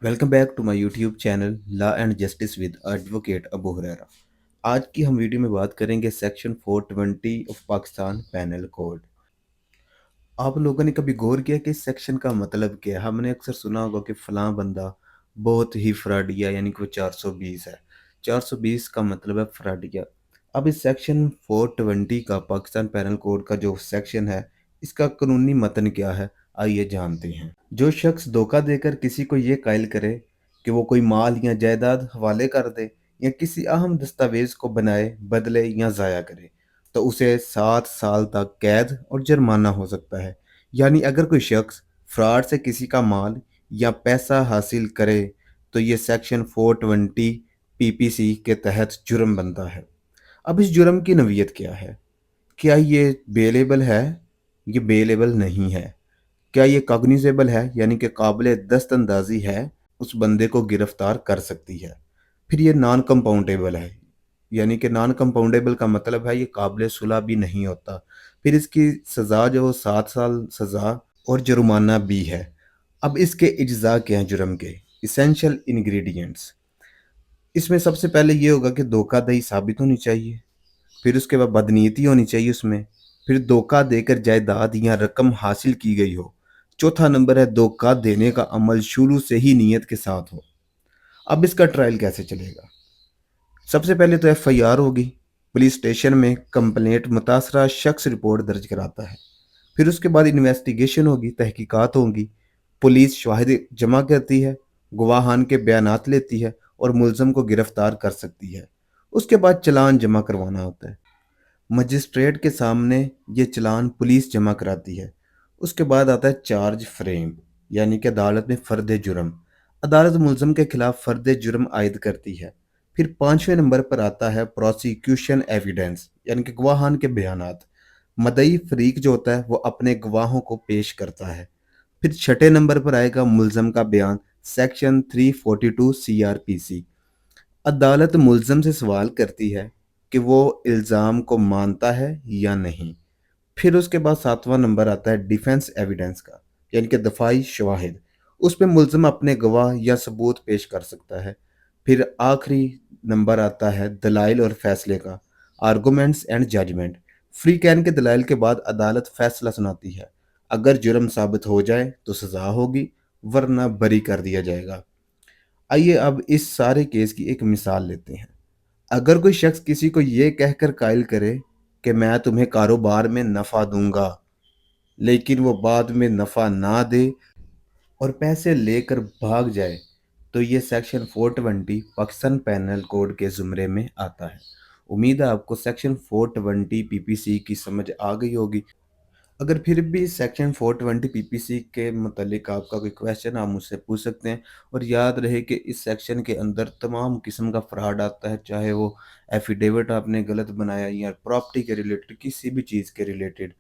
Welcome back to my YouTube channel law and justice with advocate Abu Huraira. आज की हम video में बात करेंगे section 420 of Pakistan penal code. आप लोगों ने कभी गौर किया कि इस सेक्शन का मतलब क्या है? हमने अक्सर सुना होगा कि फलां बंदा बहुत ही फ्रॉडिया, यानी कि वो 420 है। 420 का मतलब है फ्रॉडिया। अब इस सेक्शन 420 का पाकिस्तान पैनल कोड का जो सेक्शन है, इसका कानूनी मतन क्या है, आइए जानते हैं। जो शख्स धोखा देकर किसी को ये कायल करे कि वो कोई माल या जायदाद हवाले कर दे या किसी अहम दस्तावेज को बनाए, बदले या ज़ाया करे, तो उसे 7 साल तक कैद और जुर्माना हो सकता है। यानी अगर कोई शख्स फ्रॉड से किसी का माल या पैसा हासिल करे तो ये सेक्शन 420 पीपीसी के तहत जुर्म बनता है। अब इस जुर्म की नवीयत क्या है? क्या ये बेलेबल है? ये बेलेबल नहीं है। क्या ये कॉग्निजेबल है, यानी कि काबिल दस्तंदाजी है, उस बंदे को गिरफ्तार कर सकती है। फिर ये नॉन कंपाउंडेबल है, यानी कि नॉन कंपाउंडेबल का मतलब है ये काबिल सुलह भी नहीं होता। फिर इसकी सज़ा जो 7 साल सज़ा और जुर्माना भी है। अब इसके इज्जा क्या हैं जुर्म के? Essential ingredients. इसमें सबसे पहले ये होगा कि धोखाधड़ी साबित होनी चाहिए। फिर उसके बाद बदनीयती होनी चाहिए उसमें। फिर धोखा देकर जायदाद या रकम हासिल की गई हो। चौथा नंबर है धोखा देने का अमल शुरू से ही नीयत के साथ हो। अब इसका ट्रायल कैसे चलेगा? सबसे पहले तो एफआईआर होगी। पुलिस स्टेशन में कंप्लेंट मुतासरा शख्स रिपोर्ट दर्ज कराता है। फिर उसके बाद इन्वेस्टिगेशन होगी, तहकीकात होंगी। पुलिस शवाहिद जमा करती है, गवाहान के बयानात लेती है और मुलजम को गिरफ्तार कर सकती है। उसके बाद चालान जमा करवाना होता है। मजिस्ट्रेट के सामने ये चालान पुलिस जमा कराती है। उसके बाद आता है चार्ज फ्रेम, यानी कि अदालत में फ़र्द जुर्म। अदालत मुलज़म के खिलाफ फ़र्द जुर्म आयद करती है। फिर पाँचवें नंबर पर आता है प्रोसिक्यूशन एविडेंस, यानी कि गवाहान के बयानात। मदई फरीक जो होता है वो अपने गवाहों को पेश करता है। फिर छठे नंबर पर आएगा मुलज़म का बयान, सेक्शन 342 सीआरपीसी। अदालत मुलज़म से सवाल करती है कि वो इल्ज़ाम को मानता है या नहीं। फिर उसके बाद सातवां नंबर आता है डिफेंस एविडेंस का, यानी कि दफाई शवाहिद। उसमें मुलज़म अपने गवाह या सबूत पेश कर सकता है। फिर आखिरी नंबर आता है दलाइल और फैसले का, आर्गूमेंट्स एंड जजमेंट। फ्री कैन के दलाइल के बाद अदालत फैसला सुनाती है। अगर जुर्म साबित हो जाए तो सज़ा होगी, वरना बरी कर दिया जाएगा। आइए अब इस सारे केस की एक मिसाल लेते हैं। अगर कोई शख्स किसी को ये कहकर कायल करे कि मैं तुम्हें कारोबार में नफ़ा दूंगा, लेकिन वो बाद में नफ़ा ना दे और पैसे लेकर भाग जाए, तो ये सेक्शन 420 पाकिस्तान पैनल कोड के ज़ुमरे में आता है। उम्मीद है आपको सेक्शन 420 पीपीसी की समझ आ गई होगी। अगर फिर भी सेक्शन 420 पीपीसी के मतलब आपका कोई क्वेश्चन आप मुझसे पूछ सकते हैं। और याद रहे कि इस सेक्शन के अंदर तमाम किस्म का फ्रॉड आता है, चाहे वो एफिडेविट आपने गलत बनाया या प्रॉपर्टी के रिलेटेड, किसी भी चीज़ के रिलेटेड।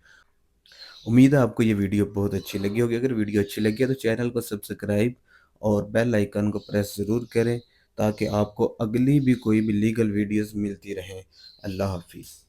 उम्मीद है आपको ये वीडियो बहुत अच्छी लगी होगी। अगर वीडियो अच्छी लगी है तो चैनल को सब्सक्राइब और बेल आइकन को प्रेस ज़रूर करें, ताकि आपको अगली भी कोई भी लीगल वीडियोज़ मिलती रहें। अल्लाह हाफिज़।